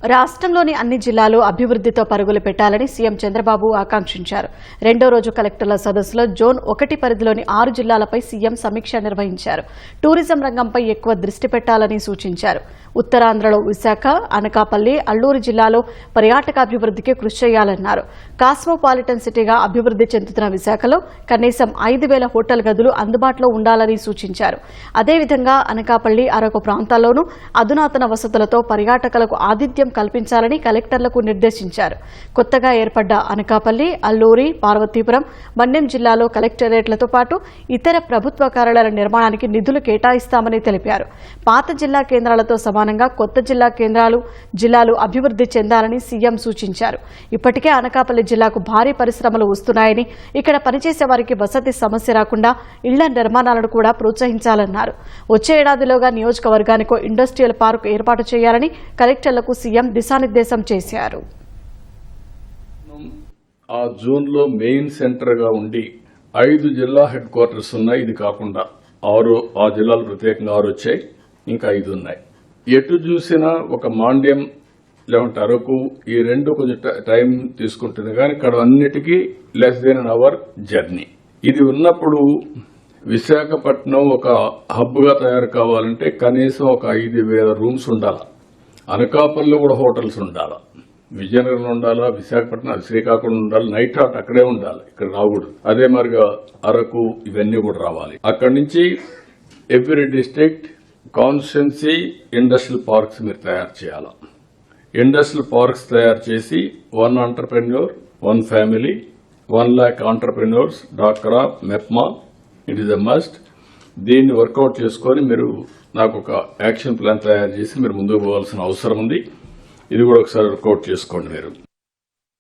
రాష్ట్రంలోని అన్ని జిల్లాలు అభివృద్ధితో పరుగులు పెట్టాలని సీఎం చంద్రబాబు ఆకాంక్షించారు. రెండో రోజు కలెక్టర్ల సదస్సులో జోన్ 1 పరిధిలోని 6 జిల్లాలపై సీఎం సమీక్ష నిర్వహించారు. టూరిజం రంగంపై ఎక్కువ దృష్టి పెట్టాలని సూచించారు. ఉత్తరాంధ్రలో విశాఖ, అనకాపల్లి, అల్లూరు జిల్లాలో పర్యాటకాభివృద్ధికి కృషి చేయాలన్నారు. కాస్మోపాలిటన్ సిటీగా అభివృద్ధి చెందుతున్న విశాఖలో కనీసం 5,000 హోటల్ గదులు అందుబాటులో ఉండాలని సూచించారు. అదేవిధంగా అనకాపల్లి, అరకు ప్రాంతాల్లోనూ అధునాతన వసతులతో పర్యాటకులకు ఆతిథ్యం కల్పించాలని కలెక్టర్లకు నిర్దేశించారు. కొత్తగా ఏర్పడ్డ అనకాపల్లి, అల్లూరి, పార్వతీపురం, మన్యం జిల్లాలో కలెక్టరేట్లతో పాటు ఇతర ప్రభుత్వ కార్యాలయాల నిర్మాణానికి నిధులు కేటాయిస్తామని తెలిపారు. పాత జిల్లా కేంద్రాలతో సమానంగా కొత్త జిల్లాలు అభివృద్ధి చెందాలని సీఎం సూచించారు. ఇప్పటికే అనకాపల్లి జిల్లాకు భారీ పరిశ్రమలు వస్తున్నాయని, ఇక్కడ పనిచేసే వారికి వసతి సమస్య రాకుండా ఇళ్ల నిర్మాణాలను కూడా ప్రోత్సహించాలన్నారు. వచ్చే ఏడాదిలోగా నియోజకవర్గానికో ఇండస్ట్రియల్ పార్క్ ఏర్పాటు చేయాలని కలెక్టర్లకు సీఎం దిశానిర్దేశం చేశారు. ఆ జోన్లో మెయిన్ సెంటర్ గా ఉండి 5 జిల్లా హెడ్ క్వార్టర్స్ ఉన్నాయి. ఇది కాకుండా 6 ఆ జిల్లాలు ప్రత్యేకంగా 6 వచ్చాయి, ఇంకా 5 ఉన్నాయి. ఎటు చూసినా ఒక మాండ్యం లేకుంటే అరకు, ఈ రెండు కొంచెం టైం తీసుకుంటుంది, కానీ ఇక్కడ అన్నిటికీ less than an hour journey. ఇది ఉన్నప్పుడు విశాఖపట్నం ఒక హబ్ గా తయారు కావాలంటే కనీసం ఒక 5,000 రూమ్స్ ఉండాలి. అనకాపల్లిలో కూడా హోటల్స్ ఉండాలి, విజయనగరంలో ఉండాలా, విశాఖపట్నం, శ్రీకాకుళం ఉండాలి, నైట్ హాట్ అక్కడే ఉండాలి, ఇక్కడ రాకూడదు. అదే మరిగా అరకు, ఇవన్నీ కూడా రావాలి. అక్కడి నుంచి every district constituency industrial parks మీరు తయారు చేయాలి. ఇండస్ట్రియల్ పార్క్స్ తయారు చేసి 1 ఎంటర్‌ప్రెన్యూర్, 1 ఫ్యామిలీ, 1 lakh ఎంటర్‌ప్రెన్యూర్స్, డాక్రా, MEPMA, it is a must. దీన్ని వర్కౌట్ చేసుకొని మీరు నాకు ఒక యాక్షన్ ప్లాన్ తయారు చేసి మీరు ముందుకు పోవాల్సిన అవసరం ఉంది. ఇది కూడా ఒకసారి వర్కౌట్ చేసుకోండి మీరు.